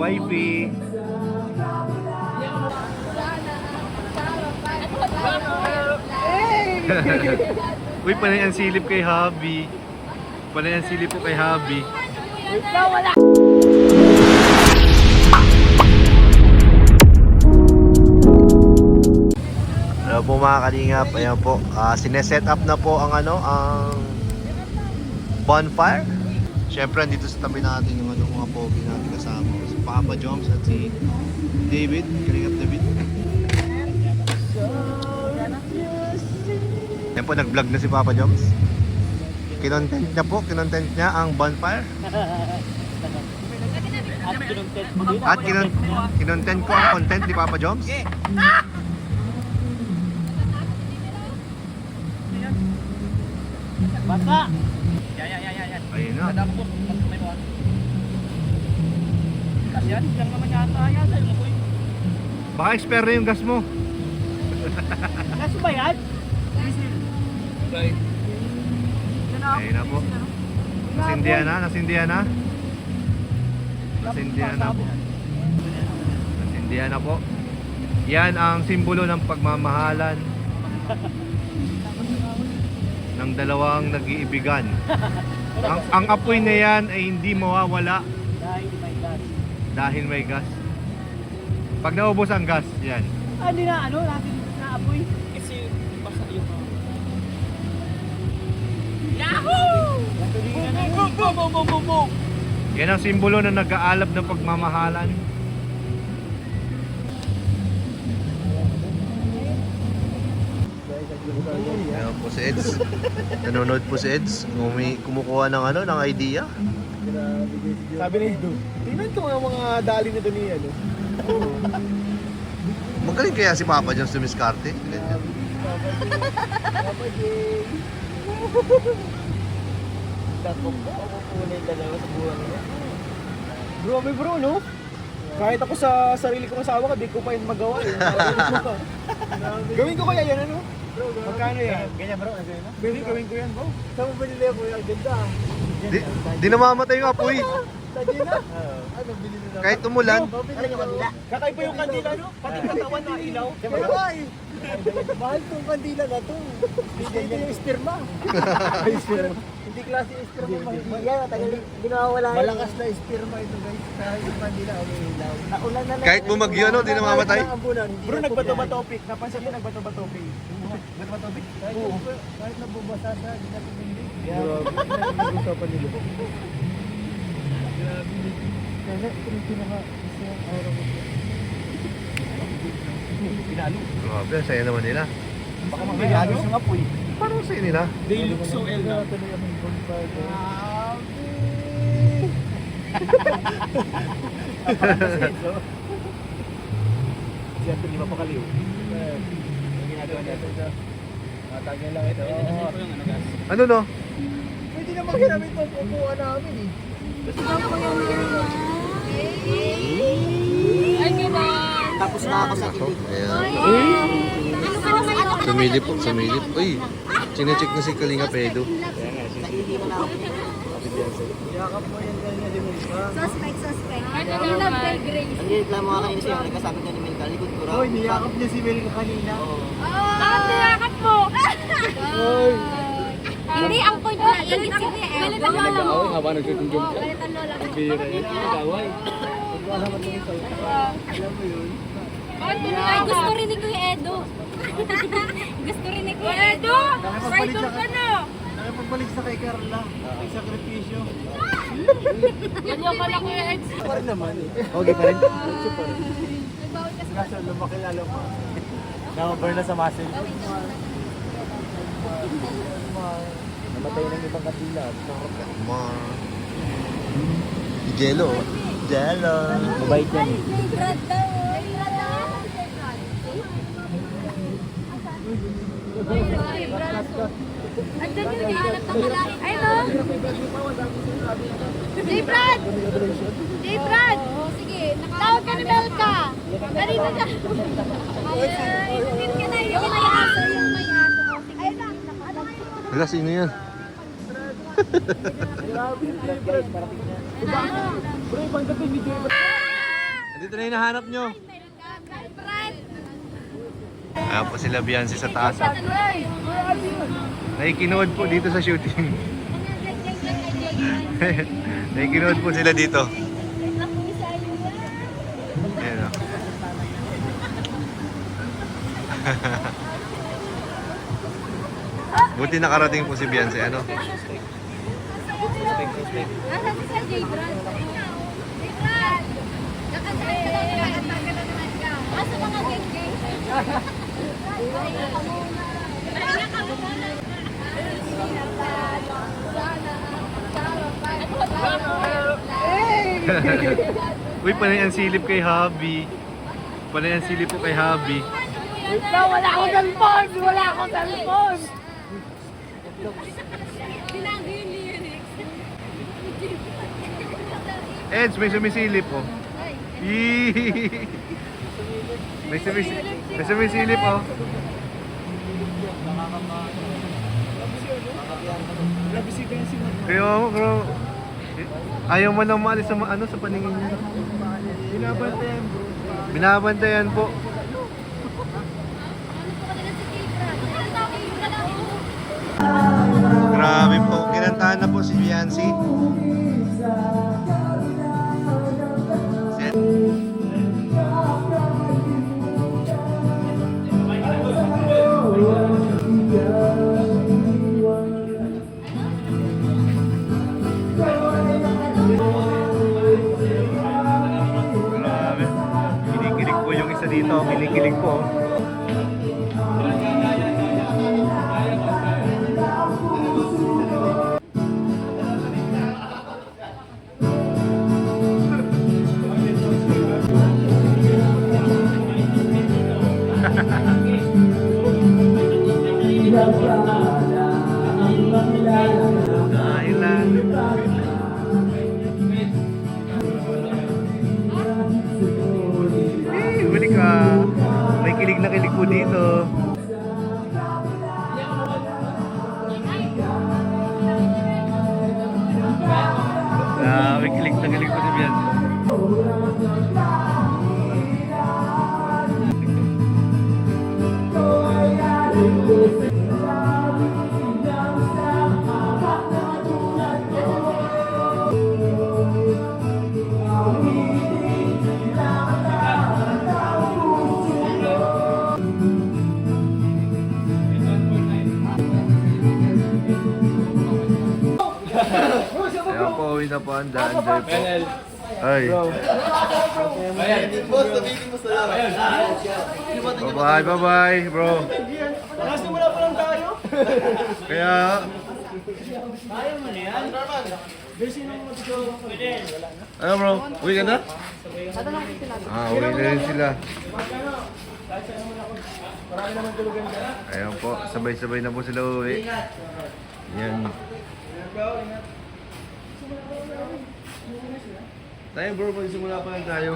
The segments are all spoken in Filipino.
wifey. Uy, panay ang silip kay Habi. Panay ang silip po kay Habi. Hello po mga kalingap. Ayan po, sineset up na po ang ang bonfire. Siyempre, andito sa tabi natin yung mga pogi natin kasama. Si Papa Joms at si David. Kalingap David. Ayan po, nag-vlog na si Papa Joms. Kinontent niya ang bonfire. At kinontent ko ang content ni Papa Joms. Basta! Ayun na. Yan, lang naman yata yan. Baka expire na yung gas mo. Kaso ba yan? Ayun na po. Nasindihan na. Nasindihan na po. Nasindihan na po. Yan ang simbolo ng pagmamahalan ng dalawang nag-iibigan. Ang apoy na yan ay hindi mawawala dahil may gas. Pag naubos ang gas, yan. Hindi na, natin naapoy. Kasi basta yung Yahoo! Boom! Yan ang simbolo na nag-aalab ng pagmamahalan. Ayan po si Eds. Nanonood po si Eds. Kumukuha ng ng idea. Sabi ni Edu, tingnan ko mga dali na doon niya. Magaling kaya si Papa Jones dumiskarte. Ganyan. Papa Jay. Dako po, ako po na yung dalawa sa buwan niya. Bro, no? Kahit ako sa sarili kong asawa ka, di ko pa yun magawa eh. Gawin ko kaya yan, ano? Magkano yan? Ganyan bro, gawin ko yan bro. Saan mo ba nila po yung ganda? Di namamatay yung apoy. Sadya na? Ano, binili na? Kahit umulan. Kakaiba yung kandila, no? Pati katawan na ilaw. Kaya mahal tong kandila na to. Hindi yung isperma. Hindi klase isperma. Yan, matagal ginawawala. Malakas na isperma ito guys. Kahit yung kandila o may ilaw. Naulan na lang. Kahit bumagyo di namamatay. Bro, nagbato-batopik. Napansin niyo nagbato-batopik. Nagbato-batopik? Oo. Kahit nabubasa siya, hindi natin hindi. Nag-usapan nila. Grabe. Kasi pinaka isang araw ko siya. Pinalo. Grabe, ang saya naman nila. Baka magpinalo sa apoy. Parang saya nila. They look so elderly. Tuloy ang bonfire. Siya ito di mapakaliw. Ang ginagawa niya ito. Matagyan lang ito. Ano no? Pwede naman ginamit itong pupuan namin eh. Gusto na po yung tapos na ako sa TV. Sumilip po, sumilip. Uy, chinecheck na si Kalinga Pedro. Yakap mo yan ganyan din mo. Suspect. Ano naman? Ang reklamo ka kanina siya, nagkasabit niya ni Melka. Likod ko raw. Hoy, niyakap niya si Melka kanina. Bakit niyakap mo? Hindi, ang point na ingit si Kuya Edo. Galit ang lola mo. Habang nagtutunggom ka. Galit ang lola mo. Bira yun. Nagaway. Alam mo yun. Bakit mo Ay, gusto rin ni Kuya Edo. Gusto rin ni Kuya Edo. Idol ka na. Pagbalik sa kay Carla. May sakripisyo. Ganyan ka lang Kuya Eds. Pa rin naman eh. Okay pa rin? Diretso pa rin. Kaso lumaki lalo pa. Namaburn na sa muscle. Namatay ng ibang katila. Jello. Jello. Mabait yan eh. Brad daw. Andyan yung hinahanap ng malaking. Ay no? J-Brad! J-Brad! Sige, Tawag ka ni Melka! Kanina ka! Inutin ka na yung may aso. Yung may aso. Ayun na. Hala, sino yan? Grabe yung Brad. Bro, ibang dating video. Andito na yung hinahanap nyo. Brad! Ayan po sila Beyonce sa taas. Nakikinood po dito sa shooting. Nakikinood po sila dito. Ayan o. Buti nakarating po si Beyonce. Ano? Nasa si Sir J. Brad? J. Brad! Nakasaan ka lang, nakasaan ka lang naman ka. Asa mga geng-geng? Pahinga ka muna. Pahinga ka muna. Uy, panay ang silip kay Habi. Panay ang silip po kay Habi. Wala akong cellphone! Wala akong cellphone! Binago yung lyrics. Eds, may sumisilip po. Yee! May sumisilip po. Kaya mo, bro. Ayaw mo nang maalis sa ano sa paningin niya. Binabantayan bro. Binabantayan po. Grabe po, kinantahan na po si Beyonce. Grabe. Kinikilig po yung isa dito, kinikilig po. Kailan? Huli ka. May kilig na kilig po dito. May kilig na kilig po si Beyonce. Ayan po, uwi na po ang daan. Enjoy po. Ay. Bye-bye, bye-bye, bro. Nakasimula pa lang tayo. Kaya, Ayaw mo na yan. Besin mo mag-go. ano bro? Uwi ka na? Uwi na rin sila. Marami naman tulugan dyan. Ayan po, sabay-sabay na po sila uwi. Yan. Tayo bro, magsimula pa lang tayo.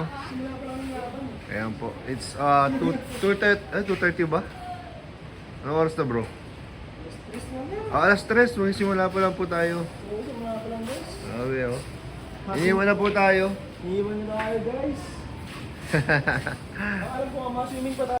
Ayan po. It's 2:30 ba? Anong oras na bro? Alas 3, magsimula pa lang po tayo. Grabe oh. Iniwan na po tayo. Iiwan na tayo guys. Alam ko, ma-swimming pa tayo.